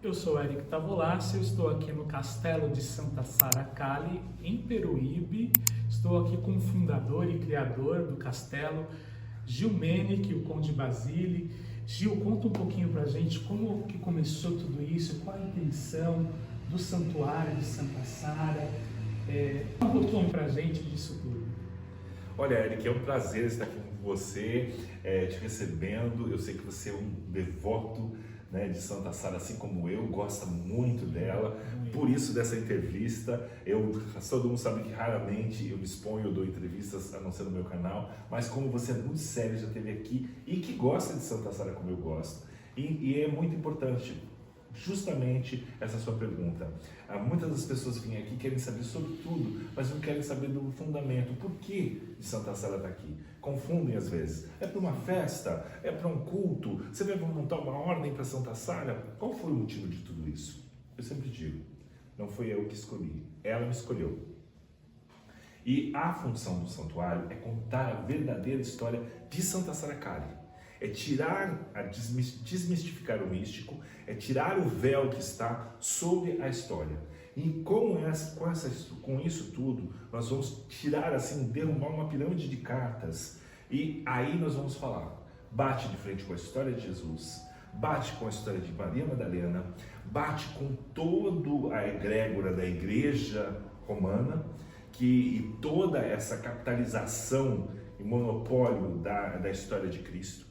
Eu sou Eric Tavolassi, eu estou aqui no Castelo de Santa Sara Cali, em Peruíbe. Estou aqui com o fundador e criador do castelo, Gil Menech, o Conde Basile. Gil, conta um pouquinho pra gente como que começou tudo isso, qual a intenção do Santuário de Santa Sara. Um pouquinho pra gente disso tudo. Olha, Eric, é um prazer estar aqui com você, te recebendo. Eu sei que você é um devoto, né, de Santa Sara, assim como eu, gosta muito dela. Por isso dessa entrevista, todo mundo sabe que raramente eu me exponho, eu dou entrevistas, a não ser no meu canal, mas como você é muito sério, já esteve aqui e que gosta de Santa Sara como eu gosto. E é muito importante justamente essa sua pergunta. Muitas das pessoas vêm aqui querem saber sobre tudo, mas não querem saber do fundamento. Por que de Santa Sara está aqui? Confundem às vezes. É para uma festa? É para um culto? Você vai montar uma ordem para Santa Sara? Qual foi o motivo de tudo isso? Eu sempre digo, não foi eu que escolhi, ela me escolheu. E a função do santuário é contar a verdadeira história de Santa Sara Cali. É desmistificar o místico, é tirar o véu que está sobre a história. E com isso tudo, nós vamos tirar, assim, derrubar uma pirâmide de cartas. E aí nós vamos falar, bate de frente com a história de Jesus, bate com a história de Maria Madalena, bate com toda a egrégora da igreja romana, e toda essa capitalização e monopólio da história de Cristo.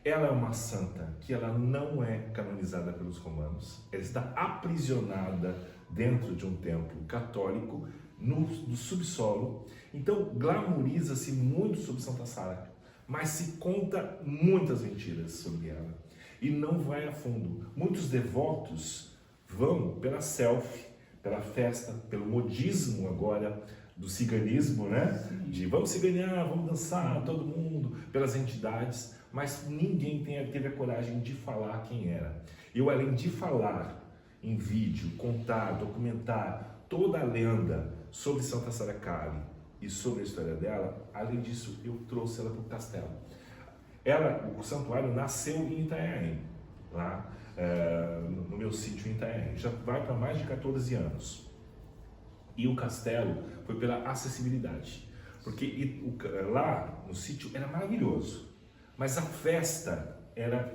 Ela é uma santa que ela não é canonizada pelos romanos, ela está aprisionada dentro de um templo católico no subsolo. Então glamoriza-se muito sobre Santa Sara, mas se conta muitas mentiras sobre ela e não vai a fundo. Muitos devotos vão pela selfie, pela festa, pelo modismo agora do ciganismo, né? De vamos ciganear, vamos dançar, todo mundo, pelas entidades, mas ninguém teve a coragem de falar quem era. Eu, além de falar em vídeo, contar, documentar toda a lenda sobre Santa Sara Cali e sobre a história dela, além disso, eu trouxe ela para o castelo. O santuário nasceu em Itanhaém, lá no meu sítio em Itanhaém. Já vai para mais de 14 anos. E o castelo foi pela acessibilidade, porque lá no sítio era maravilhoso, mas a festa era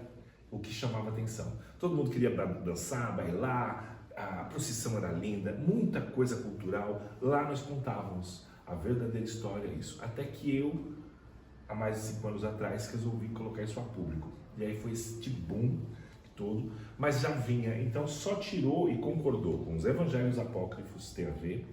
o que chamava atenção. Todo mundo queria dançar, bailar, a procissão era linda, muita coisa cultural. Lá nós contávamos a verdadeira história, isso. Até que eu, há mais de 5 anos atrás, resolvi colocar isso a público. E aí foi este boom todo, mas já vinha, então só tirou e concordou com os evangelhos apócrifos, tem a ver,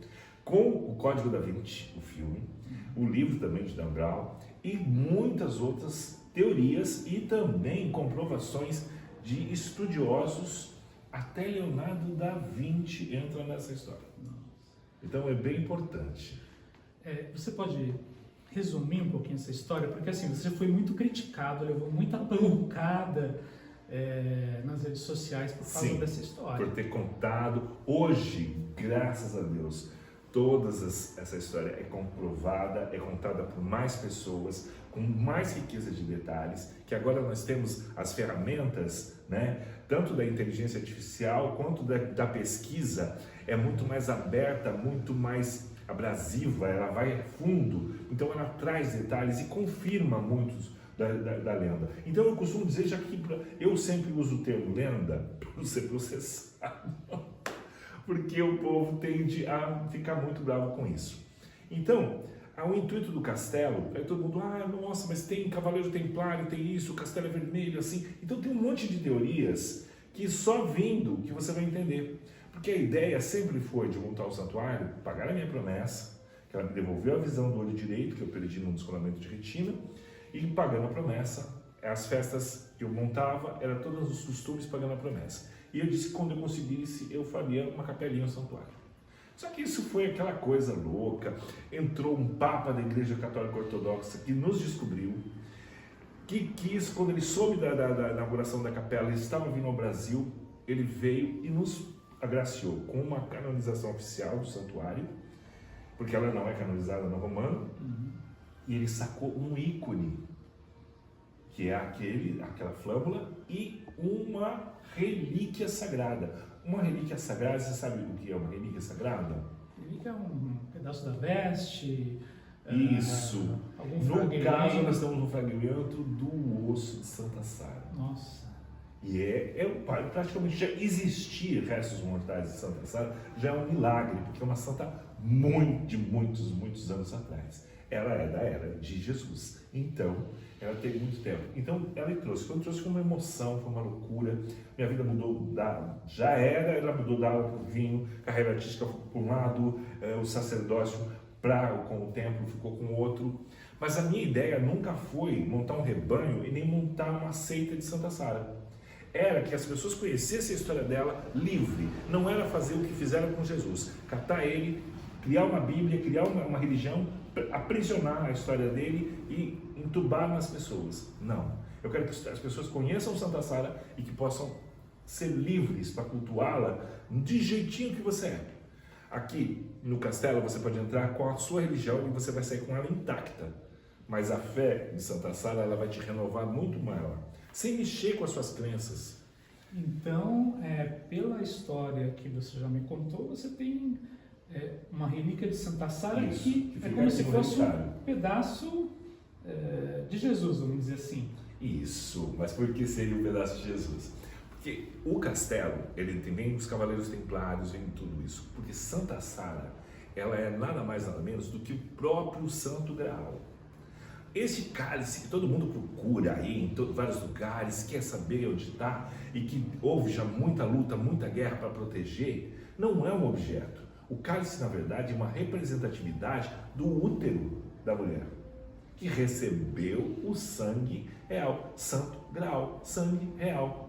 com o Código da Vinci, o filme, o livro também de Dan Brown e muitas outras teorias e também comprovações de estudiosos, até Leonardo da Vinci entra nessa história. Então é bem importante. Você pode resumir um pouquinho essa história? Porque assim, você foi muito criticado, levou muita pancada nas redes sociais por causa dessa história. Por ter contado. Hoje, graças a Deus, essa história é comprovada, é contada por mais pessoas, com mais riqueza de detalhes, que agora nós temos as ferramentas, né, tanto da inteligência artificial quanto da pesquisa, é muito mais aberta, muito mais abrasiva, ela vai a fundo, então ela traz detalhes e confirma muitos da lenda. Então eu costumo dizer, já que eu sempre uso o termo lenda para não ser processado, porque o povo tende a ficar muito bravo com isso. Então, o intuito do castelo, aí todo mundo, nossa, mas tem Cavaleiro Templário, tem isso, o castelo é vermelho, assim. Então tem um monte de teorias que só vindo que você vai entender. Porque a ideia sempre foi de montar o santuário, pagar a minha promessa, que ela me devolveu a visão do olho direito, que eu perdi num descolamento de retina, e pagando a promessa, as festas que eu montava, eram todos os costumes pagando a promessa. E eu disse que quando eu conseguisse, eu faria uma capelinha no santuário. Só que isso foi aquela coisa louca, entrou um papa da Igreja Católica Ortodoxa que nos descobriu, que quis, quando ele soube da inauguração da capela, ele estava vindo ao Brasil, ele veio e nos agraciou com uma canonização oficial do santuário, porque ela não é canonizada no romano, e ele sacou um ícone que é aquela flâmula, e uma relíquia sagrada. Uma relíquia sagrada, você sabe o que é uma relíquia sagrada? Relíquia é um pedaço da veste. Isso. Algum No fragmento. caso, nós estamos no fragmento do osso de Santa Sara. Nossa. E praticamente já existir restos mortais de Santa Sara já é um milagre, porque é uma santa de muitos anos atrás. Ela é da era de Jesus. Então, ela teve muito tempo. Então, ela trouxe. Quando trouxe, foi uma emoção, foi uma loucura. Minha vida mudou, ela mudou da água para o vinho, carreira artística ficou por um lado, o sacerdócio com o templo ficou com outro. Mas a minha ideia nunca foi montar um rebanho e nem montar uma seita de Santa Sara. Era que as pessoas conhecessem a história dela livre. Não era fazer o que fizeram com Jesus. Catar ele, criar uma Bíblia, criar uma religião, aprisionar a história dele e entubar nas pessoas. Não. Eu quero que as pessoas conheçam Santa Sara e que possam ser livres para cultuá-la de jeitinho que você é. Aqui no castelo você pode entrar com a sua religião e você vai sair com ela intacta. Mas a fé de Santa Sara, ela vai te renovar muito maior, sem mexer com as suas crenças. Então, pela história que você já me contou, você tem uma relíquia de Santa Sara que é como se fosse um pedaço de Jesus, vamos dizer assim. Isso, mas por que seria um pedaço de Jesus? Porque o castelo, ele vem dos Cavaleiros Templários, vem de tudo isso. Porque Santa Sara, ela é nada mais nada menos do que o próprio Santo Graal. Esse cálice que todo mundo procura aí em vários lugares, quer saber onde está e que houve já muita luta, muita guerra para proteger, não é um objeto. O cálice, na verdade, é uma representatividade do útero da mulher, que recebeu o sangue real, Santo Graal, sangue real.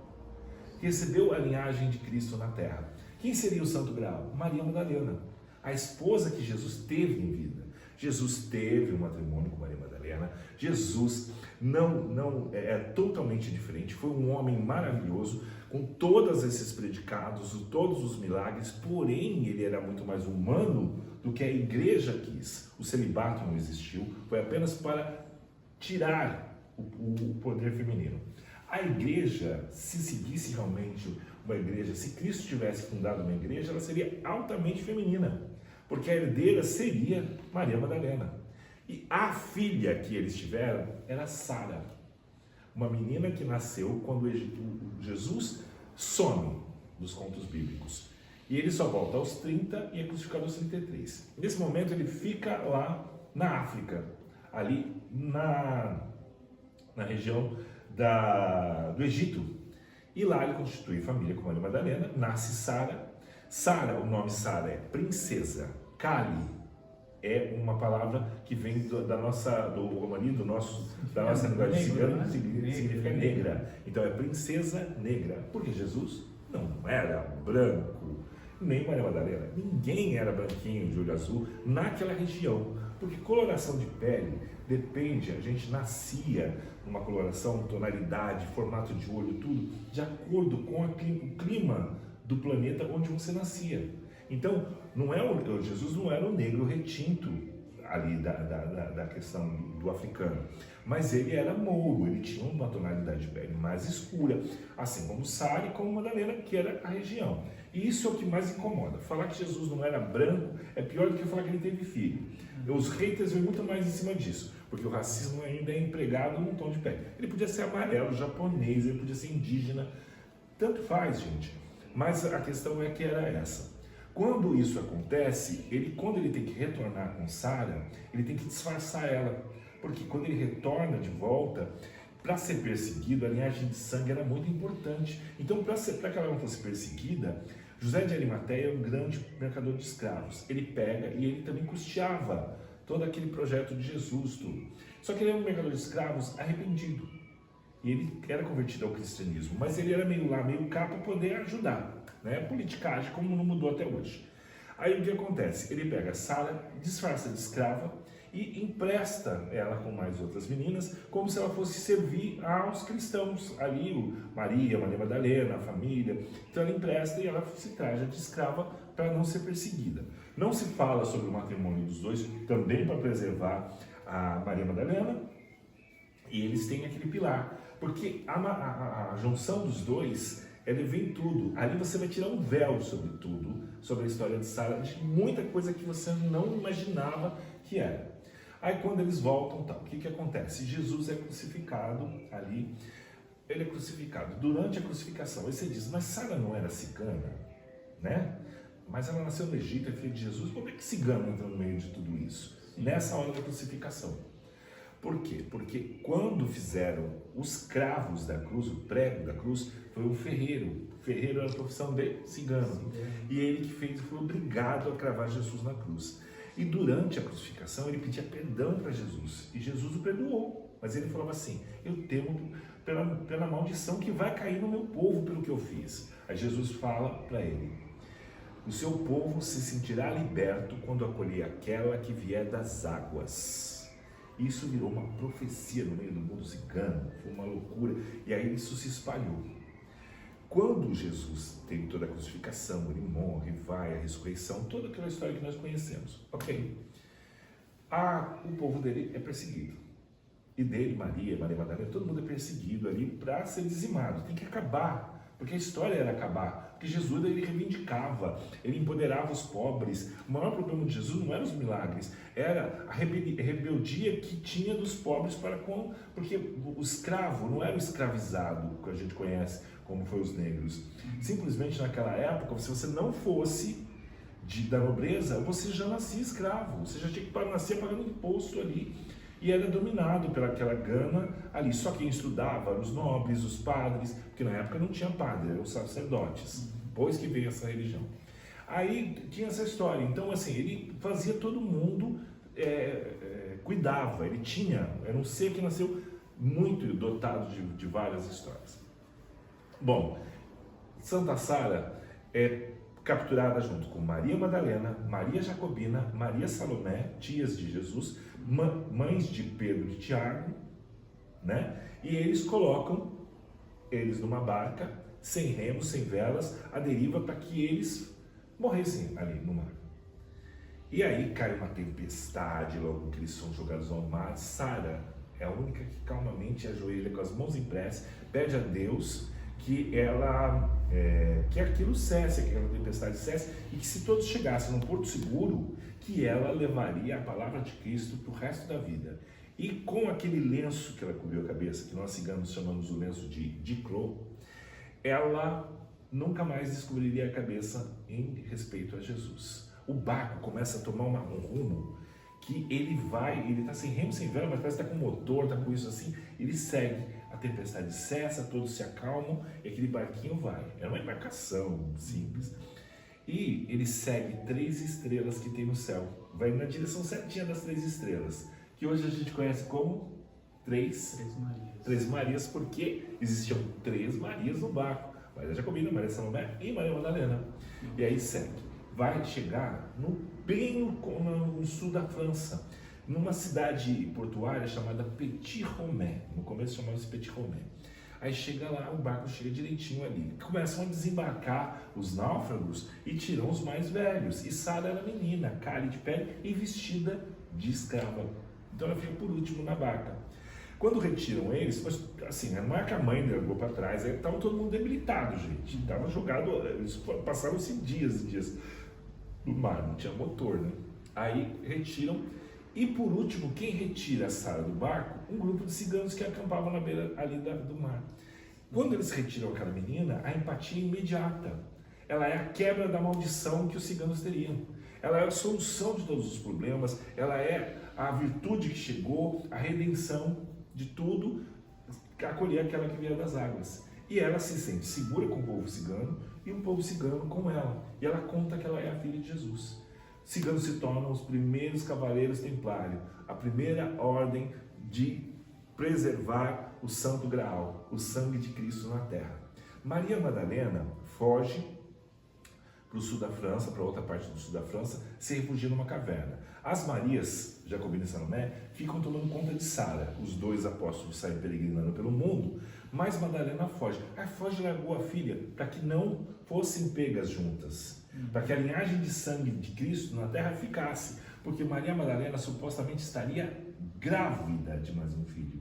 Recebeu a linhagem de Cristo na terra. Quem seria o Santo Graal? Maria Madalena, a esposa que Jesus teve em vida. Jesus teve um matrimônio com Maria Madalena. Jesus não é totalmente diferente. Foi um homem maravilhoso, com todos esses predicados, todos os milagres, porém ele era muito mais humano do que a igreja quis. O celibato não existiu, foi apenas para tirar o poder feminino. A igreja, se seguisse realmente uma igreja, se Cristo tivesse fundado uma igreja, ela seria altamente feminina, porque a herdeira seria Maria Madalena. E a filha que eles tiveram era Sara, uma menina que nasceu quando Jesus some dos contos bíblicos. E ele só volta aos 30 e é crucificado aos 33. Nesse momento ele fica lá na África, ali na região do Egito. E lá ele constitui família com Maria Madalena, nasce Sara. Sara, o nome Sara é princesa. Kali é uma palavra que vem do romani, da nossa linguagem cigana, significa negra. Então é princesa negra, porque Jesus não era branco, nem Maria Madalena. Ninguém era branquinho de olho azul naquela região, porque coloração de pele depende, a gente nascia numa coloração, tonalidade, formato de olho, tudo, de acordo com o clima do planeta onde você nascia. Então, Jesus não era o negro retinto ali da questão do africano, mas ele era mouro, ele tinha uma tonalidade de pele mais escura, assim como Sara e como Madalena, que era a região. E isso é o que mais incomoda. Falar que Jesus não era branco é pior do que falar que ele teve filho. Os haters vêm muito mais em cima disso, porque o racismo ainda é empregado num tom de pele. Ele podia ser amarelo, japonês, ele podia ser indígena, tanto faz, gente. Mas a questão é que era essa. Quando isso acontece, quando ele tem que retornar com Sara, ele tem que disfarçar ela, porque quando ele retorna de volta, para ser perseguido, a linhagem de sangue era muito importante. Então, para que ela não fosse perseguida, José de Arimateia é um grande mercador de escravos. Ele pega e ele também custeava todo aquele projeto de Jesus, tudo. Só que ele era um mercador de escravos arrependido. E ele era convertido ao cristianismo, mas ele era meio cá para poder ajudar. Né? Politicagem, como não mudou até hoje. Aí o que acontece? Ele pega Sara, disfarça de escrava e empresta ela com mais outras meninas, como se ela fosse servir aos cristãos. Ali, Maria Madalena, a família. Então ela empresta e ela se traja de escrava para não ser perseguida. Não se fala sobre o matrimônio dos dois, também para preservar a Maria Madalena, E eles têm aquele pilar, porque a junção dos dois, ela vem tudo. Ali você vai tirar um véu sobre tudo, sobre a história de Sara, de muita coisa que você não imaginava que era. Aí quando eles voltam, o que acontece? Jesus é crucificado ali, ele é crucificado. Durante a crucificação, aí você diz, mas Sara não era cigana, né? Mas ela nasceu no Egito, é filha de Jesus, como é que cigano entra no meio de tudo isso? Nessa hora da crucificação. Por quê? Porque quando fizeram os cravos da cruz, o prego da cruz, foi um ferreiro. O ferreiro era a profissão de cigano. E ele que fez, foi obrigado a cravar Jesus na cruz. E durante a crucificação ele pedia perdão para Jesus. E Jesus o perdoou. Mas ele falava assim, eu temo pela maldição que vai cair no meu povo pelo que eu fiz. Aí Jesus fala para ele, o seu povo se sentirá liberto quando acolher aquela que vier das águas. Isso virou uma profecia no meio do mundo cigano, foi uma loucura, e aí isso se espalhou. Quando Jesus tem toda a crucificação, ele morre, vai, a ressurreição, toda aquela história que nós conhecemos, ok? O povo dele é perseguido, e dele, Maria Madalena, todo mundo é perseguido ali para ser dizimado, tem que acabar. Porque a história era acabar, porque Jesus ele reivindicava, ele empoderava os pobres. O maior problema de Jesus não eram os milagres, era a rebeldia que tinha dos pobres para com, porque o escravo não era o escravizado que a gente conhece, como foi os negros. Simplesmente naquela época, se você não fosse da nobreza, você já nascia escravo, você já tinha que nascer pagando imposto ali. E era dominado pelaquela gana ali. Só quem estudava eram os nobres, os padres, porque na época não tinha padre, eram os sacerdotes, depois que veio essa religião. Aí tinha essa história, então assim, ele fazia todo mundo, cuidava, ele era um ser que nasceu muito dotado de várias histórias. Bom, Santa Sara é capturada junto com Maria Madalena, Maria Jacobina, Maria Salomé, tias de Jesus, mães de Pedro e Tiago, né? E eles colocam eles numa barca, sem remos, sem velas, à deriva, para que eles morressem ali no mar. E aí cai uma tempestade logo que eles são jogados ao mar. Sara é a única que calmamente ajoelha com as mãos em prece, pede a Deus que que aquilo cesse, que aquela tempestade cesse, e que se todos chegassem num porto seguro, que ela levaria a palavra de Cristo para o resto da vida. E com aquele lenço que ela cobriu a cabeça, que nós ciganos chamamos o lenço de diclô, ela nunca mais descobriria a cabeça em respeito a Jesus. O barco começa a tomar um rumo que ele está sem remo, sem vela, mas parece que está com motor, está com isso assim, ele segue. A tempestade cessa, todos se acalmam e aquele barquinho vai. É uma embarcação simples. E ele segue 3 estrelas que tem no céu. Vai na direção certinha das 3 estrelas, que hoje a gente conhece como Três Marias, porque existiam 3 Marias no barco. Maria Jacobina, Maria Salomé e Maria Madalena. E aí segue. Vai chegar bem no sul da França, numa cidade portuária chamada Petit-Romé. No começo chamava-se Petit-Romé. Aí chega lá, o barco chega direitinho ali. Começam a desembarcar os náufragos e tiram os mais velhos. E Sara era menina, cálie de pele e vestida de escrava. Então ela fica por último na barca. Quando retiram eles, mas, assim, não é que a mãe largou para trás, estava todo mundo debilitado, gente. Estava jogado, eles passaram-se dias e dias no mar, não tinha motor, né? Aí retiram. E por último, quem retira a Sara do barco? Um grupo de ciganos que acampavam na beira ali do mar. Quando eles retiram aquela menina, a empatia é imediata. Ela é a quebra da maldição que os ciganos teriam. Ela é a solução de todos os problemas, ela é a virtude que chegou, a redenção de tudo, acolher aquela que vier das águas. E ela se sente segura com o povo cigano e o povo cigano com ela. E ela conta que ela é a filha de Jesus. Ciganos se tornam os primeiros cavaleiros templários, a primeira ordem de preservar o Santo Graal, o sangue de Cristo na terra. Maria Madalena foge para o sul da França, para outra parte do sul da França, se refugia numa caverna. As Marias, Jacobina e Salomé, ficam tomando conta de Sara. Os 2 apóstolos saem peregrinando pelo mundo, mas Madalena foge. Foge e largou a filha para que não fossem pegas juntas. Para que a linhagem de sangue de Cristo na terra ficasse, porque Maria Madalena supostamente estaria grávida de mais um filho.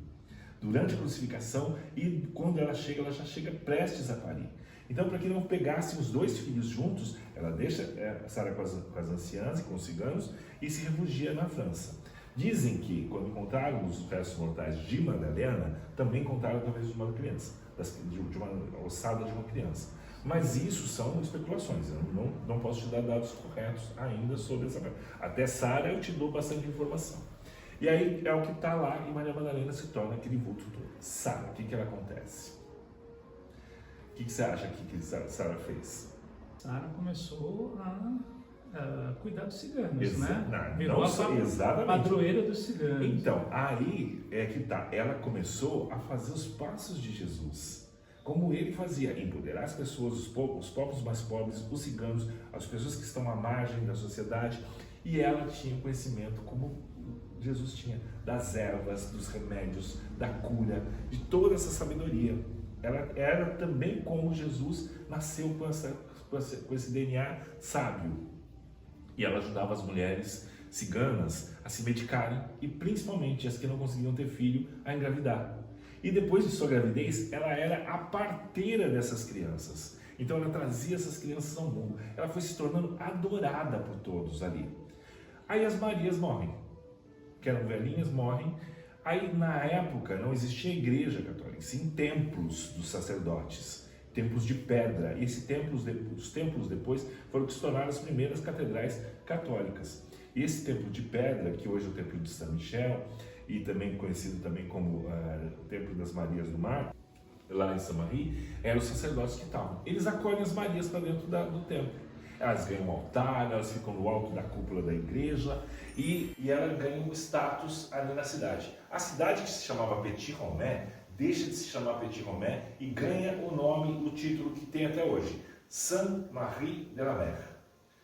durante a crucificação, e quando ela já chega prestes a parir. Então, para que não pegassem os dois filhos juntos, ela deixa Sara com as anciãs e com os ciganos e se refugia na França. Dizem que, quando encontraram os restos mortais de Madalena, também encontraram talvez uma criança, de uma ossada de uma criança. Mas isso são especulações, eu não posso te dar dados corretos ainda sobre essa parte. Até Sara eu te dou bastante informação. E aí é o que está lá, e Maria Madalena se torna aquele vulto todo. Sara, o que ela acontece? O que você acha que Sara fez? Sara começou a cuidar dos ciganos, né? Virou a padroeira dos ciganos. Então, aí é que tá. Ela começou a fazer os passos de Jesus. Como ele fazia, empoderar as pessoas, os povos mais pobres, os ciganos, as pessoas que estão à margem da sociedade. E ela tinha conhecimento, como Jesus tinha, das ervas, dos remédios, da cura, de toda essa sabedoria. Ela era também como Jesus nasceu com esse DNA sábio. E ela ajudava as mulheres ciganas a se medicarem e principalmente as que não conseguiam ter filho a engravidar. E depois de sua gravidez, ela era a parteira dessas crianças. Então ela trazia essas crianças ao mundo. Ela foi se tornando adorada por todos ali. Aí as Marias morrem, que eram velhinhas, morrem. Aí na época não existia igreja católica, sim templos dos sacerdotes, templos de pedra. E os templos depois foram que se tornaram as primeiras catedrais católicas. E esse templo de pedra, que hoje é o templo de São Michel, e também conhecido também como o Templo das Marias do Mar, lá em Saint-Marie, eram os sacerdotes que estavam. Eles acolhem as Marias para dentro do templo. Elas ganham um altar, elas ficam no alto da cúpula da igreja e ela ganha um status ali na cidade. A cidade que se chamava Petit Romé deixa de se chamar Petit Romé e ganha o nome, o título que tem até hoje, Sainte-Marie de la Mer,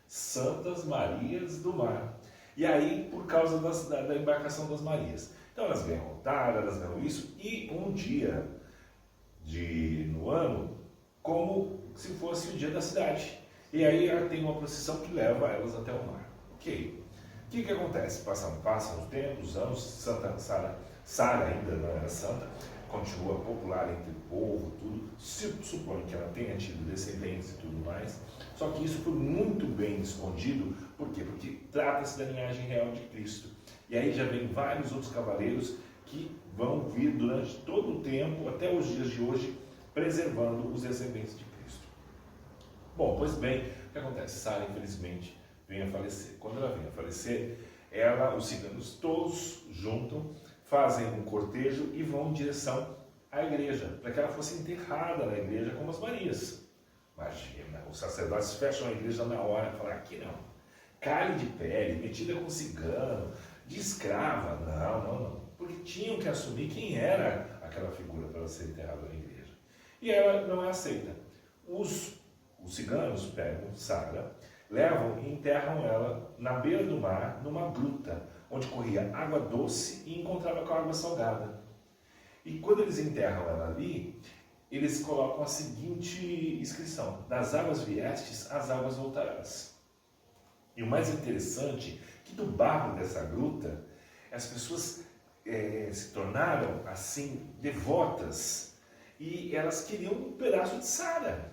Santas Marias do Mar. E aí, por causa da embarcação das Marias. Então elas ganham altar, elas ganham isso, e um dia no ano, como se fosse o dia da cidade. E aí tem uma procissão que leva elas até o mar. Ok. O que acontece? Passam os tempos, os anos, Santa Sara ainda não era santa, continua popular entre o povo, tudo. Se supõe que ela tenha tido descendentes e tudo mais. Só que isso foi muito bem escondido. Por quê? Porque trata-se da linhagem real de Cristo. E aí já vem vários outros cavaleiros que vão vir durante todo o tempo, até os dias de hoje, preservando os descendentes de Cristo. Bom, pois bem, o que acontece? Sara, infelizmente, vem a falecer. Quando ela vem a falecer, os ciganos todos juntam, fazem um cortejo e vão em direção à igreja, para que ela fosse enterrada na igreja como as Marias. Imagina, os sacerdotes fecham a igreja na hora e falam, aqui não. Carne de pele, metida com cigano, de escrava, não. Porque tinham que assumir quem era aquela figura para ela ser enterrada na igreja. E ela não é aceita. Os ciganos pegam Sara, levam e enterram ela na beira do mar, numa gruta, onde corria água doce e encontrava com água salgada. E quando eles enterram ela ali, eles colocam a seguinte inscrição: das águas viestes, às águas voltarás. E o mais interessante é que do barro dessa gruta, as pessoas se tornaram assim devotas e elas queriam um pedaço de Sara.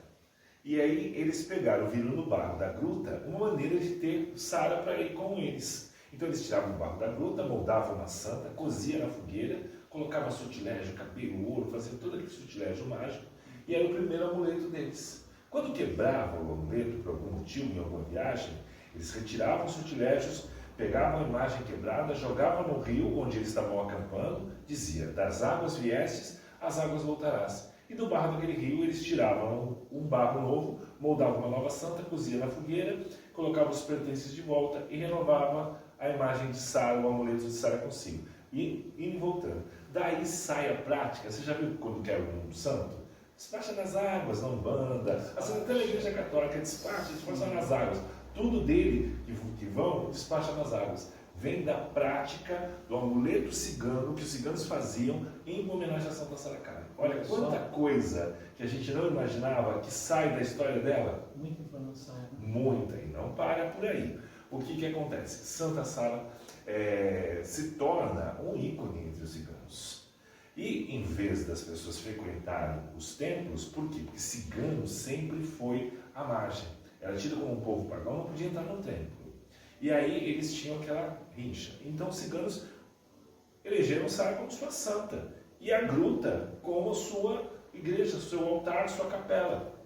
E aí eles viram no barro da gruta uma maneira de ter Sara para ir com eles. Então eles tiravam o barro da gruta, moldavam uma santa, coziam na fogueira, colocavam sortilégio, cabelo, ouro, faziam todo aquele sortilégio mágico, e era o primeiro amuleto deles. Quando quebravam o amuleto por algum motivo, em alguma viagem, eles retiravam os sortilégios, pegavam a imagem quebrada, jogavam no rio onde eles estavam acampando, dizia, das águas viestes, às águas voltarás. E do barro daquele rio eles tiravam um barro novo, moldavam uma nova santa, coziam na fogueira, colocavam os pertences de volta e renovavam a imagem de Sara, o amuleto de Sara consigo. E indo voltando. Daí sai a prática, você já viu quando quer um santo? Despacha nas águas, não banda. Assim, até a igreja católica despacha nas águas. Tudo dele que vão, despacha nas águas. Vem da prática do amuleto cigano que os ciganos faziam em homenagem a Santa Sara Cali. Olha quanta coisa que a gente não imaginava que sai da história dela. Muita informação. Muita, e não para por aí. O que acontece? Santa Sara se torna um ícone entre os ciganos. E em vez das pessoas frequentarem os templos, por quê? Porque cigano sempre foi à margem. Era tido como um povo pagão, não podia entrar no templo. E aí eles tinham aquela rincha. Então os ciganos elegeram Sara como sua santa e a gruta como sua igreja, seu altar, sua capela.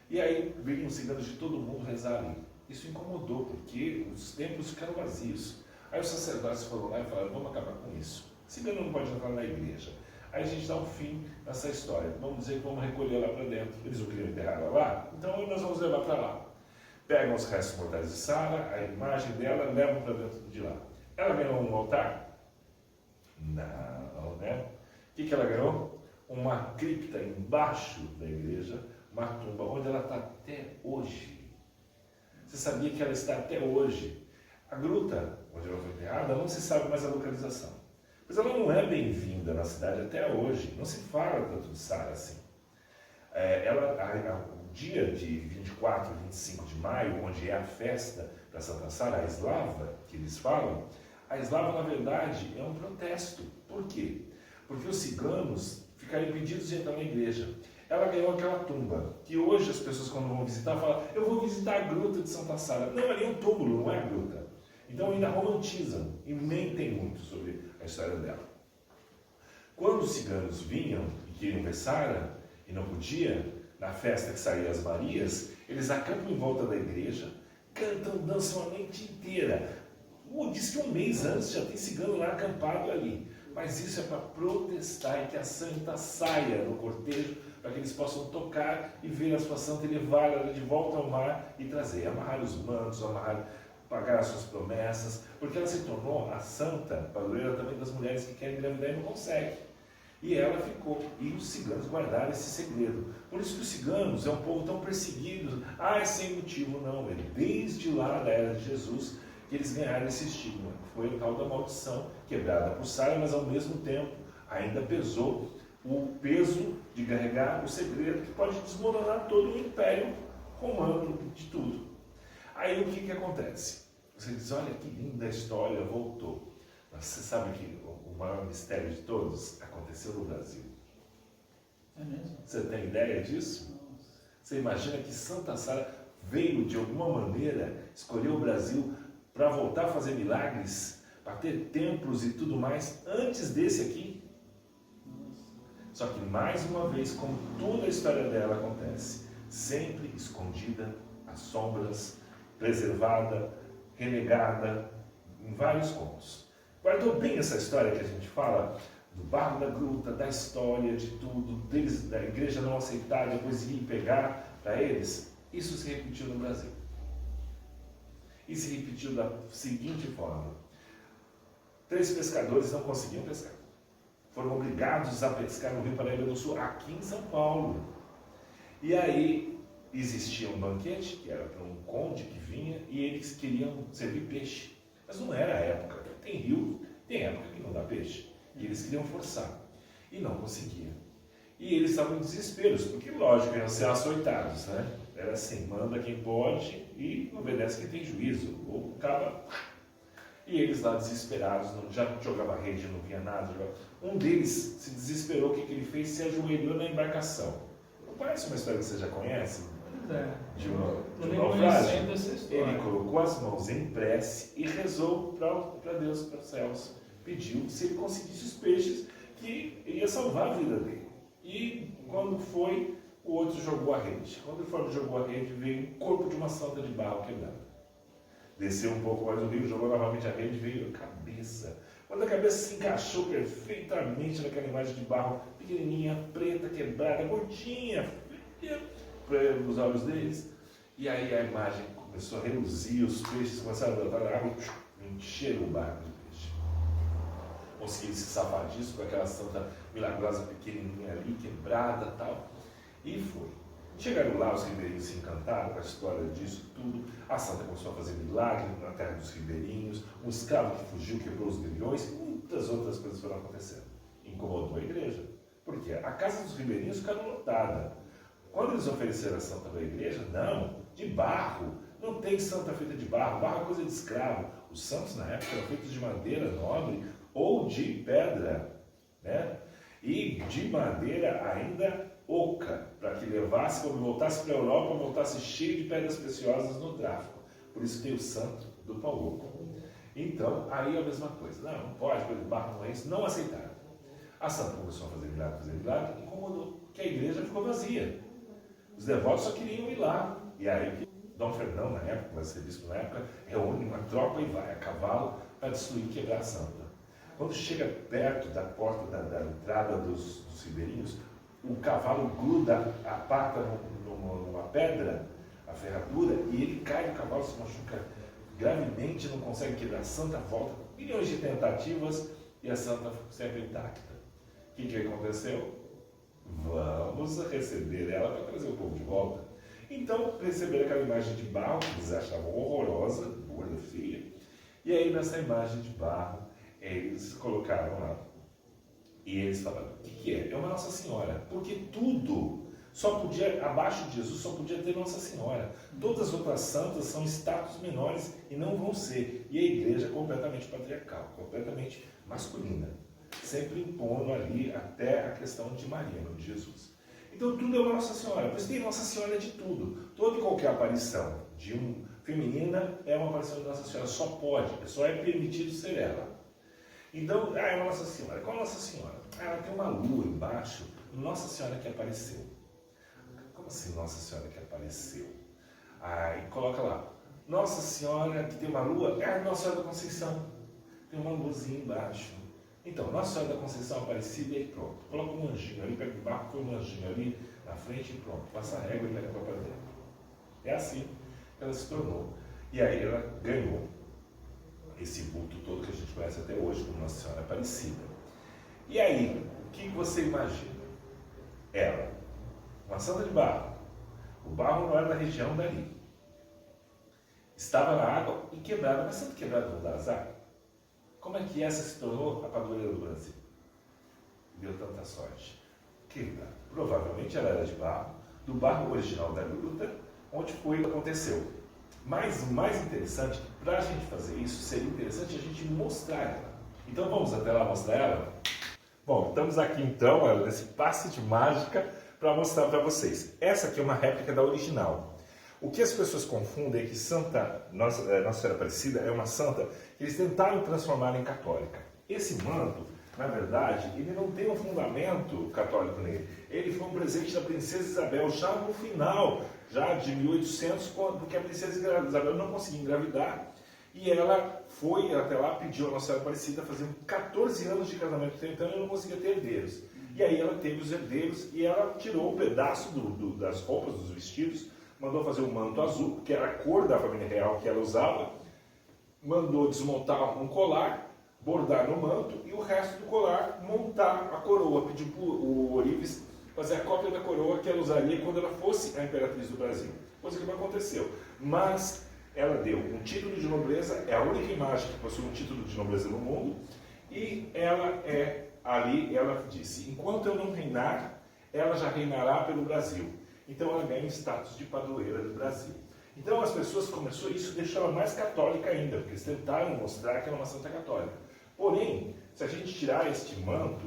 E aí vinham ciganos de todo mundo rezar ali. Isso incomodou, porque os templos ficaram vazios. Aí os sacerdotes foram lá e falaram, vamos acabar com isso. Cigano não pode entrar na igreja. Aí a gente dá um fim nessa história. Vamos dizer que vamos recolher lá para dentro. Eles não queriam enterrar ela lá? Então nós vamos levar para lá. Pegam os restos mortais de Sara, a imagem dela, levam para dentro de lá. Ela ganhou um altar? Não, né? O que ela ganhou? Uma cripta embaixo da igreja, uma tumba, onde ela está até hoje. Você sabia que ela está até hoje? A gruta onde ela foi enterrada, não se sabe mais a localização. Mas ela não é bem-vinda na cidade até hoje. Não se fala tanto de Sara assim. O dia de 24 e 25 de maio, onde é a festa da Santa Sara, a eslava, que eles falam, a eslava, na verdade, é um protesto. Por quê? Porque os ciganos ficaram impedidos de entrar na igreja. Ela ganhou aquela tumba, que hoje as pessoas, quando vão visitar, falam, eu vou visitar a gruta de Santa Sara. Não, ali é um túmulo, não é a gruta. Então ainda romantizam e mentem muito sobre a história dela. Quando os ciganos vinham e queriam ver Sara, e não podia, na festa que saía as Marias, eles acampam em volta da igreja, cantam, dançam a noite inteira. Diz que um mês antes já tem cigano lá acampado ali. Mas isso é para protestar e que a santa saia no cortejo, para que eles possam tocar e ver a sua santa e levar ela de volta ao mar e trazer, amarrar os mantos, pagar as suas promessas, porque ela se tornou a santa padroeira também das mulheres que querem engravidar e não conseguem. E ela ficou. E os ciganos guardaram esse segredo. Por isso que os ciganos é um povo tão perseguido. É sem motivo, não. É desde lá da era de Jesus que eles ganharam esse estigma. Foi o tal da maldição quebrada por Sara, mas ao mesmo tempo ainda pesou o peso de carregar o segredo que pode desmoronar todo o império romano de tudo. Aí o que acontece? Você diz, olha que linda a história, voltou. Mas você sabe que o maior mistério de todos aconteceu no Brasil. É mesmo? Você tem ideia disso? Você imagina que Santa Sara veio de alguma maneira escolher o Brasil para voltar a fazer milagres, para ter templos e tudo mais antes desse aqui? Só que mais uma vez, como toda a história dela acontece, sempre escondida, às sombras, preservada, renegada, em vários contos. Guardou bem essa história que a gente fala do barro da gruta, da história, de tudo, deles, da igreja não aceitar, depois ir pegar para eles? Isso se repetiu no Brasil. E se repetiu da seguinte forma: 3 pescadores não conseguiam pescar. Foram obrigados a pescar no Rio Paraíba do Sul, aqui em São Paulo. E aí existia um banquete, que era para um conde que vinha, e eles queriam servir peixe. Mas não era a época. Tem rio, tem época que não dá peixe. E eles queriam forçar. E não conseguiam. E eles estavam em desesperos, porque, lógico, iam ser açoitados, né? Era assim, manda quem pode e obedece quem tem juízo. Ou acaba. E eles lá desesperados, já jogava rede, não via nada. Um deles se desesperou, o que ele fez? Se ajoelhou na embarcação. Não parece uma história que você já conhece? Pois é. De um naufrágio. Ele colocou as mãos em prece e rezou para Deus, para os céus. Pediu se ele conseguisse os peixes, que ia salvar a vida dele. E quando foi, o outro jogou a rede. Quando ele jogou a rede, veio o corpo de uma santa de barro quebrada. Desceu um pouco mais o rio, jogou novamente a rede, veio a cabeça. Quando a cabeça se encaixou perfeitamente naquela imagem de barro, pequenininha, preta, quebrada, gordinha, para os olhos deles. E aí a imagem começou a reluzir, os peixes começaram a brotar na água, encheram o barco de peixe. Conseguiram se safar disso com aquela santa milagrosa pequenininha ali, quebrada e tal. E foi. Chegaram lá, os ribeirinhos se encantaram com a história disso tudo. A santa começou a fazer milagre na terra dos ribeirinhos. Um escravo que fugiu, quebrou os grilhões. Muitas outras coisas foram acontecendo. Incomodou a igreja. Porque a casa dos ribeirinhos ficou lotada. Quando eles ofereceram a santa para a igreja, não, de barro. Não tem santa feita de barro. Barro é coisa de escravo. Os santos na época eram feitos de madeira nobre ou de pedra, né? e de madeira ainda oca, para que levasse, quando voltasse para a Europa, voltasse cheio de pedras preciosas no tráfico. Por isso tem o santo do pau oco. Então, aí é a mesma coisa. Não pode, coisa de barro não é isso. Não aceitaram. A santa começou a fazer milagre, incomodou, porque a igreja ficou vazia. Os devotos só queriam ir lá. E aí, Dom Fernão, na época, vai ser bispo na época, reúne uma tropa e vai a cavalo para destruir e quebrar a santa. Quando chega perto da porta da entrada dos ribeirinhos, o cavalo gruda a pata numa pedra, a ferradura, e ele cai, o cavalo se machuca gravemente, não consegue quebrar a santa, volta, milhões de tentativas e a santa sempre intacta. O que aconteceu? Vamos receber ela para trazer o povo de volta. Então, receberam aquela imagem de barro, que eles achavam horrorosa, gorda, feia, e aí nessa imagem de barro, eles colocaram lá, e eles falaram, o que é? É uma Nossa Senhora, porque tudo só podia, abaixo de Jesus, só podia ter Nossa Senhora. Todas as outras santas são status menores e não vão ser. E a igreja é completamente patriarcal, completamente masculina, sempre impondo ali até a questão de Maria, não de Jesus. Então tudo é uma Nossa Senhora, por isso tem Nossa Senhora de tudo. Toda e qualquer aparição de feminina é uma aparição de Nossa Senhora, só é permitido ser ela. Então, é uma Nossa Senhora. Qual Nossa Senhora? Ela tem uma lua embaixo, Nossa Senhora que apareceu. Como assim Nossa Senhora que apareceu? Aí coloca lá, Nossa Senhora que tem uma lua, é a Nossa Senhora da Conceição. Tem uma luzinha embaixo. Então, Nossa Senhora da Conceição Aparecida e pronto. Coloca um anjinho ali, pega o barco, põe um anjinho ali na frente e pronto. Passa a régua e leva para dentro. É assim que ela se tornou. E aí ela ganhou esse vulto todo que a gente conhece até hoje como Nossa Senhora Aparecida. E aí, o que você imagina? Ela, uma santa de barro. O barro não era da região dali. Estava na água e quebrada. Mas santa quebrada não dá azar? Como é que essa se tornou a padroeira do Brasil? Deu tanta sorte. Quebrada. Provavelmente ela era de barro, do barro original da gruta, onde foi que aconteceu. Mas o mais interessante, para a gente fazer isso, seria interessante a gente mostrar ela. Então vamos até lá mostrar ela? Bom, estamos aqui então, nesse passe de mágica, para mostrar para vocês. Essa aqui é uma réplica da original. O que as pessoas confundem é que Nossa Senhora Aparecida é uma santa que eles tentaram transformar em católica. Esse manto, na verdade, ele não tem um fundamento católico nele. Ele foi um presente da princesa Isabel já no final, já de 1800, porque a princesa Isabel não conseguia engravidar e ela foi até lá, pediu a Nossa Senhora Aparecida, fazendo 14 anos de casamento, tentando e não conseguia ter herdeiros. E aí ela teve os herdeiros e ela tirou um pedaço das roupas, dos vestidos, mandou fazer um manto azul, que era a cor da família real que ela usava, mandou desmontar um colar, bordar no manto e o resto do colar montar a coroa. Pediu para o Orives fazer a cópia da coroa que ela usaria quando ela fosse a imperatriz do Brasil. Coisa que não aconteceu. Mas ela deu um título de nobreza, é a única imagem que possui um título de nobreza no mundo, e ela ela disse, enquanto eu não reinar, ela já reinará pelo Brasil. Então ela ganha status de padroeira do Brasil. Então as pessoas isso deixou ela mais católica ainda, porque eles tentaram mostrar que ela é uma santa católica. Porém, se a gente tirar este manto,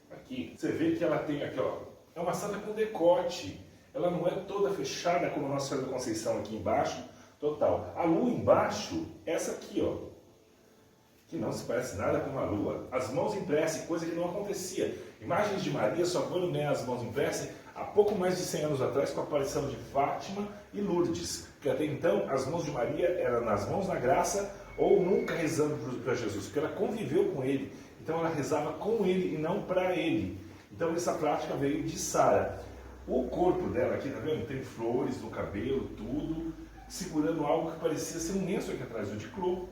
aqui, você vê que ela tem aqui, ó, é uma santa com decote. Ela não é toda fechada como a Nossa Senhora da Conceição aqui embaixo, total. A lua embaixo, essa aqui, ó, que não se parece nada com a lua. As mãos em prece, coisa que não acontecia. Imagens de Maria só foram ganhar as mãos em prece há pouco mais de 100 anos atrás, com a aparição de Fátima e Lourdes. Porque até então, as mãos de Maria eram nas mãos da graça ou nunca rezando para Jesus, porque ela conviveu com ele. Então ela rezava com ele e não para ele. Então essa prática veio de Sara. O corpo dela aqui, tá vendo? Tem flores no cabelo, tudo, segurando algo que parecia ser um lenço aqui atrás, o de clô.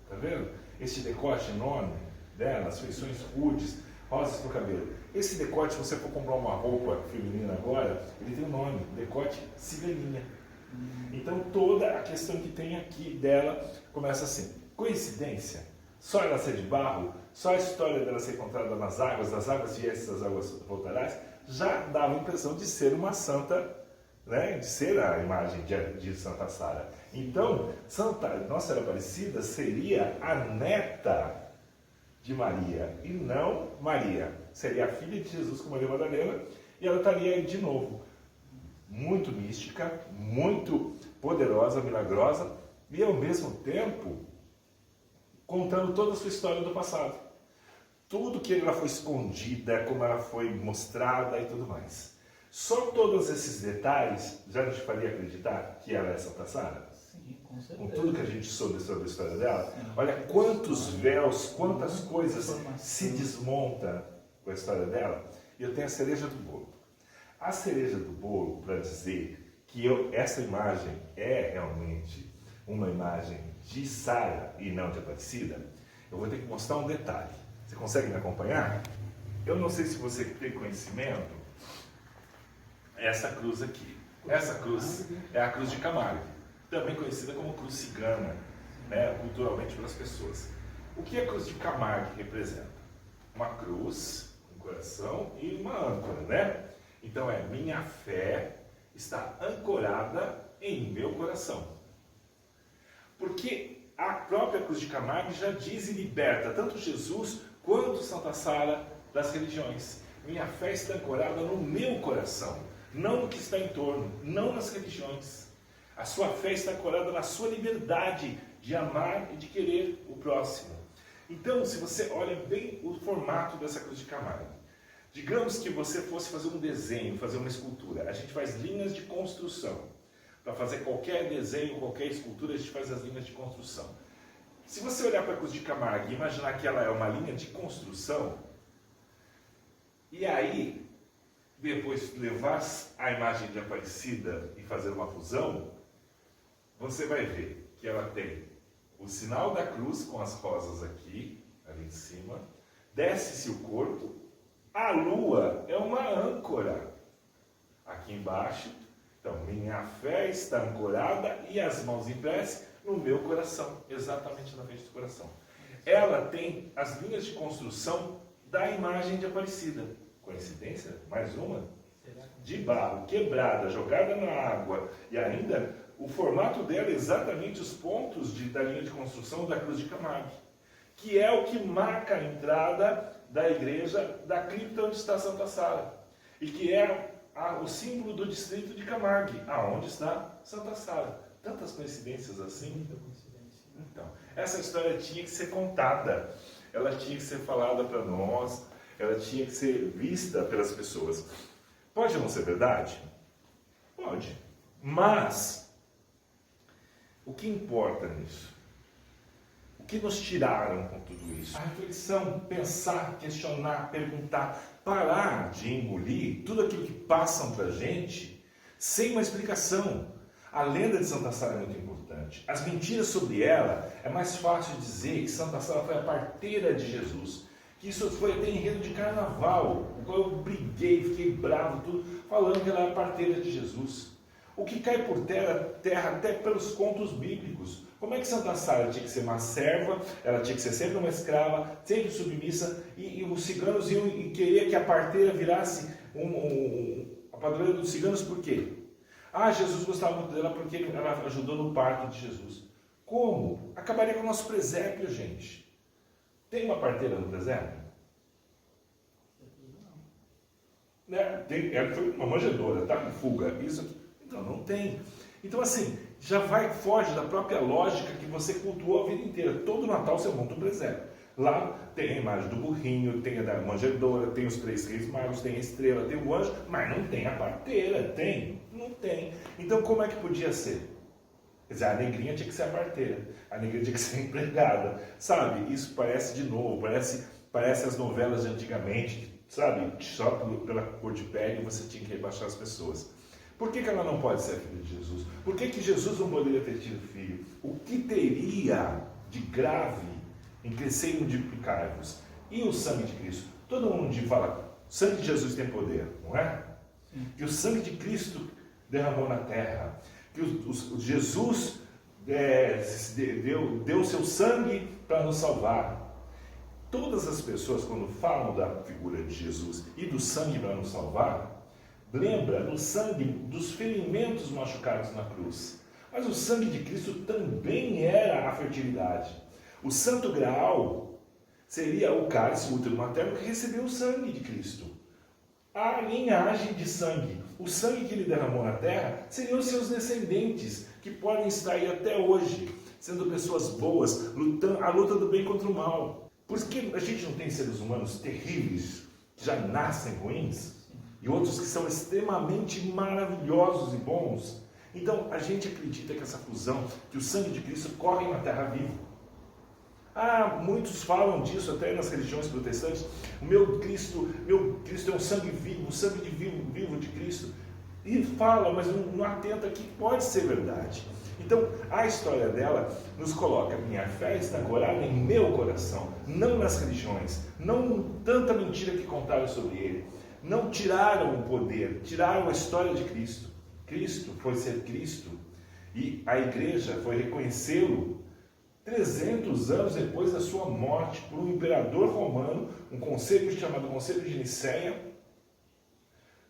Tá vendo? Esse decote enorme dela, as feições rudes, rosas no cabelo. Esse decote, se você for comprar uma roupa feminina agora, ele tem um nome, decote ciganinha. Então toda a questão que tem aqui dela começa assim. Coincidência? Só ela ser de barro, só a história dela ser encontrada nas águas, das águas viessem, das águas voltarás, já dava a impressão de ser uma santa, né? De ser a imagem de Santa Sara. Então, Nossa Senhora Aparecida seria a neta de Maria e não Maria. seria a filha de Jesus com Maria Madalena, e ela estaria aí de novo. Muito mística, muito poderosa, milagrosa, e ao mesmo tempo contando toda a sua história do passado. Tudo que ela foi escondida, como ela foi mostrada e tudo mais. Só todos esses detalhes já nos faria acreditar que ela é Santa Sara? Sim, com certeza. Com tudo que a gente soube sobre a história dela. Sim. Olha quantos véus, quantas coisas Informação. se desmonta com a história dela. E eu tenho a cereja do bolo. A cereja do bolo, para dizer que essa imagem é realmente uma imagem de Sara e não de Aparecida, eu vou ter que mostrar um detalhe. Você consegue me acompanhar? Eu não sei se você tem conhecimento. Essa cruz aqui. Essa cruz é a cruz de Camargo, também conhecida como cruz cigana, né, culturalmente pelas pessoas. O que a cruz de Camargo representa? Uma cruz, um coração e uma âncora, né? Então minha fé está ancorada em meu coração. Porque a própria cruz de Camargo já diz e liberta tanto Jesus quanto Santa Sara das religiões. Minha fé está ancorada no meu coração, não no que está em torno, não nas religiões. A sua fé está ancorada na sua liberdade de amar e de querer o próximo. Então, se você olha bem o formato dessa cruz de Camargo, digamos que você fosse fazer um desenho, fazer uma escultura, a gente faz linhas de construção. Para fazer qualquer desenho, qualquer escultura, a gente faz as linhas de construção. Se você olhar para a cruz de Camargo e imaginar que ela é uma linha de construção, e aí depois levar a imagem de Aparecida e fazer uma fusão, você vai ver que ela tem o sinal da cruz com as rosas aqui, ali em cima, desce-se o corpo, a lua é uma âncora aqui embaixo. Então, minha fé está ancorada e as mãos em prece no meu coração, exatamente na frente do coração. Ela tem as linhas de construção da imagem de Aparecida. Coincidência? Mais uma? De barro, quebrada, jogada na água. E ainda, o formato dela é exatamente os pontos da linha de construção da cruz de Camargo, que é o que marca a entrada da igreja da cripta onde está Santa Sara. E que é o símbolo do distrito de Camargue, aonde está Santa Sara. Tantas coincidências assim. Muita coincidência. Então, essa história tinha que ser contada, ela tinha que ser falada para nós, ela tinha que ser vista pelas pessoas. Pode não ser verdade? Pode. Mas, o que importa nisso? O que nos tiraram com tudo isso? A reflexão, pensar, questionar, perguntar, parar de engolir tudo aquilo que passam para a gente sem uma explicação. A lenda de Santa Sara é muito importante. As mentiras sobre ela, é mais fácil dizer que Santa Sara foi a parteira de Jesus. Que isso foi até enredo de carnaval, o qual eu briguei, fiquei bravo, tudo, falando que ela é a parteira de Jesus. O que cai por terra até pelos contos bíblicos. Como é que Santa Sara tinha que ser uma serva, ela tinha que ser sempre uma escrava, sempre submissa, e os ciganos iam querer que a parteira virasse a padroeira dos ciganos, por quê? Jesus gostava muito dela porque ela ajudou no parto de Jesus. Como? Acabaria com o nosso presépio, gente. Tem uma parteira no presépio? Né? Ela foi uma manjedora, está com fuga. Isso, então não tem. Então assim, foge da própria lógica que você cultuou a vida inteira. Todo Natal você monta um presépio. Lá tem a imagem do burrinho, tem a da manjedora, tem os 3 reis magos, tem a estrela, tem o anjo, mas não tem a parteira. Tem? Não tem. Então como é que podia ser? Quer dizer, a negrinha tinha que ser a parteira, a negrinha tinha que ser a empregada, sabe? Isso parece de novo, parece as novelas de antigamente, sabe? Só pela cor de pele você tinha que rebaixar as pessoas. Por que ela não pode ser a filha de Jesus? Por que Jesus não poderia ter tido filho? O que teria de grave em crescer e multiplicar-vos? E o sangue de Cristo? Todo mundo fala, o sangue de Jesus tem poder, não é? Sim. Que o sangue de Cristo derramou na terra, que Jesus deu seu sangue para nos salvar. Todas as pessoas, quando falam da figura de Jesus e do sangue para nos salvar, lembra do sangue dos ferimentos machucados na cruz. Mas o sangue de Cristo também era a fertilidade. O Santo Graal Seria o cálice, o útero materno, que recebeu o sangue de Cristo. A linhagem de sangue. O sangue que ele derramou na terra seriam os seus descendentes, que podem estar aí até hoje, sendo pessoas boas, lutando a luta do bem contra o mal. Por que a gente não tem seres humanos terríveis, que já nascem ruins, e outros que são extremamente maravilhosos e bons? Então, a gente acredita que essa fusão, que o sangue de Cristo corre na terra viva. Muitos falam disso até nas religiões protestantes. O meu Cristo é um sangue vivo, o sangue vivo de Cristo. E fala, mas não atenta que pode ser verdade. Então, a história dela nos coloca: minha fé está ancorada em meu coração, não nas religiões, não tanta mentira que contaram sobre ele. Não tiraram o poder, tiraram a história de Cristo. Cristo foi ser Cristo e a igreja foi reconhecê-lo 300 anos depois da sua morte por um imperador romano, um conselho chamado Conselho de Nicéia,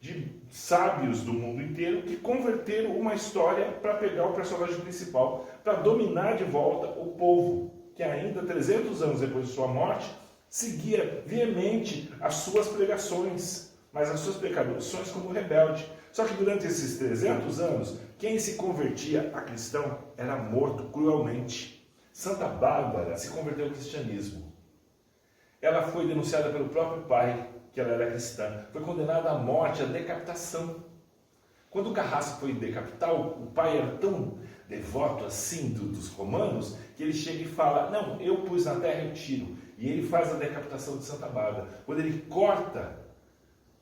de sábios do mundo inteiro que converteram uma história para pegar o personagem principal, para dominar de volta o povo, que ainda 300 anos depois de sua morte seguia veemente as suas pregações, mas as suas pregações como rebelde. Só que durante esses 300 anos, quem se convertia a cristão era morto cruelmente. Santa Bárbara se converteu ao cristianismo. Ela foi denunciada pelo próprio pai, que ela era cristã. Foi condenada à morte, à decapitação. Quando o Carrasco foi decapitar, o pai era tão devoto assim dos romanos, que ele chega e fala: não, eu pus na terra e eu tiro. E ele faz a decapitação de Santa Bárbara. Quando ele corta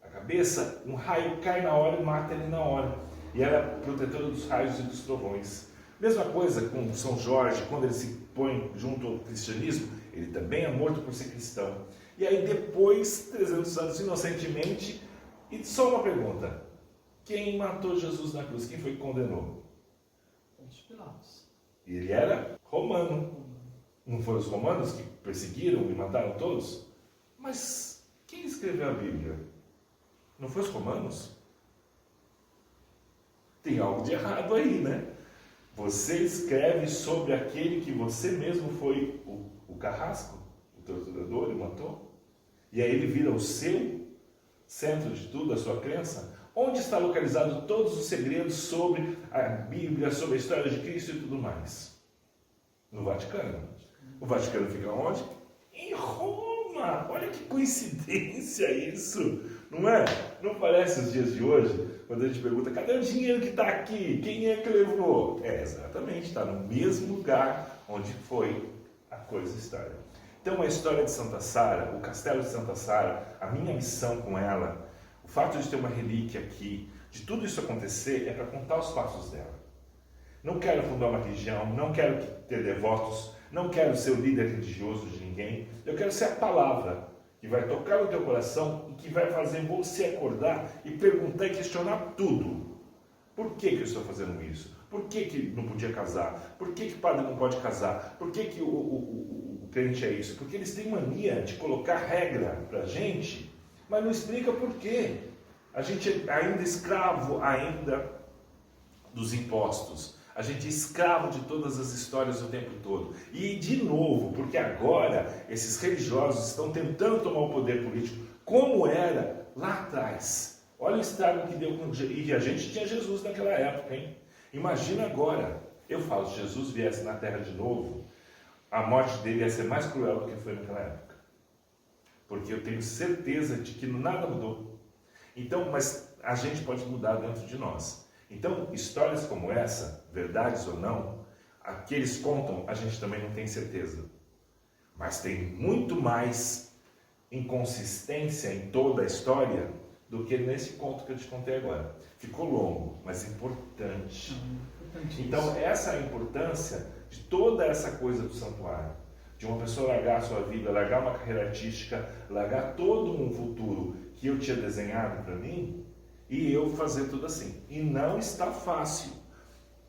a cabeça, um raio cai na hora e mata ele na hora. E ela é protetora dos raios e dos trovões. Mesma coisa com São Jorge, quando ele se põe junto ao cristianismo, ele também é morto por ser cristão. E aí depois, 300 anos inocentemente, e só uma pergunta: quem matou Jesus na cruz? Quem foi que condenou? Os Pilatos. E ele era romano. Não foram os romanos que perseguiram e mataram todos? Mas quem escreveu a Bíblia? Não foi os romanos? Tem algo de errado aí, né? Você escreve sobre aquele que você mesmo foi o carrasco, o torturador, e matou? E aí ele vira o seu centro de tudo, a sua crença? Onde está localizado todos os segredos sobre a Bíblia, sobre a história de Cristo e tudo mais? No Vaticano. O Vaticano fica onde? Em Roma! Olha que coincidência isso! Não é? Não parece os dias de hoje, quando a gente pergunta: cadê o dinheiro que está aqui? Quem é que levou? Exatamente, está no mesmo lugar onde foi a coisa história. Então a história de Santa Sara, o castelo de Santa Sara, a minha missão com ela, o fato de ter uma relíquia aqui, de tudo isso acontecer, é para contar os passos dela. Não quero fundar uma religião, não quero ter devotos, não quero ser o líder religioso de ninguém. Eu quero ser a palavra que vai tocar no teu coração e que vai fazer você acordar e perguntar e questionar tudo. Por que eu estou fazendo isso? Por que não podia casar? Por que padre não pode casar? Por que o crente é isso? Porque eles têm mania de colocar regra para a gente, mas não explica por quê. A gente é ainda escravo dos impostos. A gente é escravo de todas as histórias o tempo todo. E de novo, porque agora esses religiosos estão tentando tomar o poder político como era lá atrás. Olha o estrago que deu e a gente tinha Jesus naquela época, hein? Imagina agora, eu falo, se Jesus viesse na Terra de novo, a morte dele ia ser mais cruel do que foi naquela época. Porque eu tenho certeza de que nada mudou. Então, mas a gente pode mudar dentro de nós. Então, histórias como essa, verdades ou não, aqueles contam, a gente também não tem certeza. Mas tem muito mais inconsistência em toda a história do que nesse conto que eu te contei agora. Ficou longo, mas importante. Então, essa é a importância de toda essa coisa do santuário. De uma pessoa largar a sua vida, largar uma carreira artística, largar todo um futuro que eu tinha desenhado para mim, e eu fazer tudo assim. E não está fácil.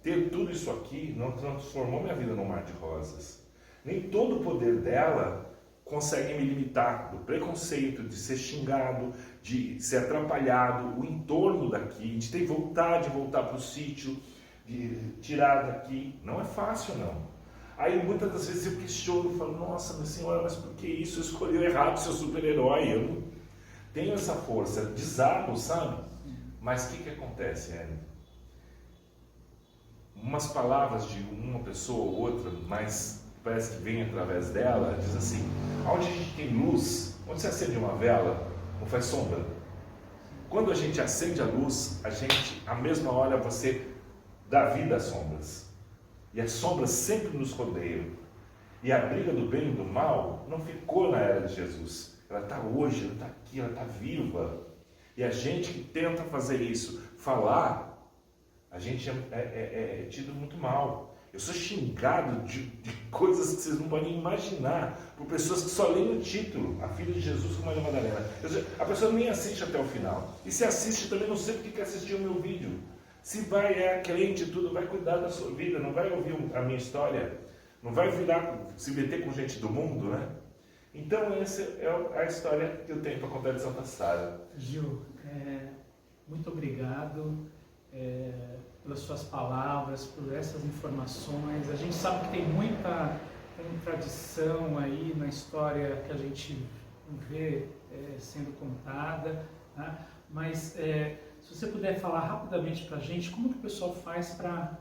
Ter tudo isso aqui não transformou minha vida num mar de rosas. Nem todo o poder dela consegue me limitar do preconceito, de ser xingado, de ser atrapalhado, o entorno daqui, de ter vontade de voltar para o sítio, de tirar daqui. Não é fácil, não. Aí muitas das vezes eu questiono, falo, nossa, minha senhora, mas por que isso? Eu escolhi errado seu super-herói, eu não tenho essa força, desabo, sabe? Mas o que acontece, Hélio? Umas palavras de uma pessoa ou outra, mas parece que vem através dela, diz assim, onde a gente tem luz, onde você acende uma vela, não faz sombra. Quando a gente acende a luz, a mesma hora você dá vida às sombras. E as sombras sempre nos rodeiam. E a briga do bem e do mal não ficou na era de Jesus. Ela está hoje, ela está aqui, ela está viva. E a gente que tenta fazer isso, falar, a gente é tido muito mal. Eu sou xingado de coisas que vocês não podem imaginar, por pessoas que só leem o título, a filha de Jesus com Maria Madalena. A pessoa nem assiste até o final. E se assiste, também não sei porque quer assistir o meu vídeo. Se é crente e tudo, vai cuidar da sua vida, não vai ouvir a minha história, não vai se meter com gente do mundo, né? Então, essa é a história que eu tenho para contar de Santa Sara. Gil, muito obrigado pelas suas palavras, por essas informações. A gente sabe que tem muita contradição aí na história que a gente vê sendo contada, né? Mas se você puder falar rapidamente para a gente, como que o pessoal faz para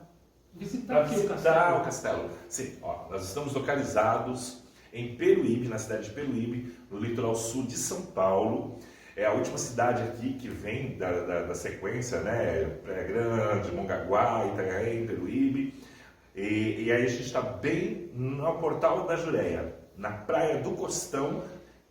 visitar aqui o castelo? O castelo. Sim, nós estamos localizados em Peruíbe, na cidade de Peruíbe, no litoral sul de São Paulo. É a última cidade aqui que vem da sequência, né? Praia Grande, Mongaguá, Itanhaém, Peruíbe. E aí a gente está bem no Portal da Jureia, na Praia do Costão,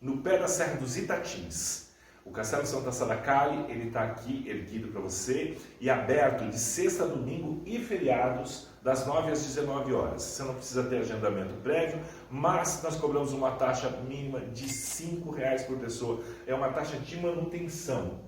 no pé da Serra dos Itatins. O Castelo Santa Sara Calli, ele está aqui erguido para você e aberto de sexta a domingo e feriados, das 9 às 19 horas. Você não precisa ter agendamento prévio, mas nós cobramos uma taxa mínima de R$5 por pessoa. É uma taxa de manutenção,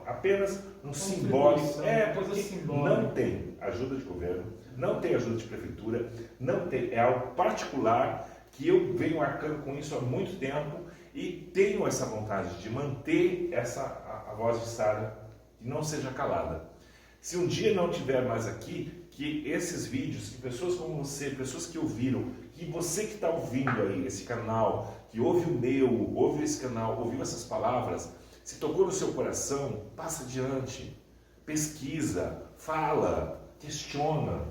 apenas um simbólico. Porque não tem ajuda de governo, não tem ajuda de prefeitura, não tem, é algo particular que eu venho arcando com isso há muito tempo. E tenho essa vontade de manter a voz de Sara, que não seja calada. Se um dia não estiver mais aqui, que esses vídeos, que pessoas como você, pessoas que ouviram, que você que está ouvindo aí esse canal, que ouve o meu, ouve esse canal, ouviu essas palavras, se tocou no seu coração, passa adiante, pesquisa, fala, questiona.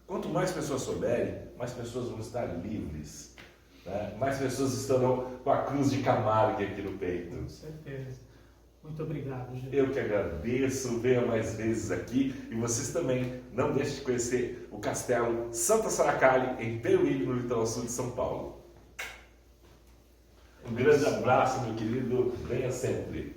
Quanto mais pessoas souberem, mais pessoas vão estar livres. Mais pessoas estarão com a cruz de Camargo aqui no peito. Com certeza. Muito obrigado, Gil. Eu que agradeço, venha mais vezes aqui. E vocês também não deixem de conhecer o Castelo Santa Sara Calli, em Peruíbe, no litoral sul de São Paulo. Um grande abraço, meu querido. Venha sempre.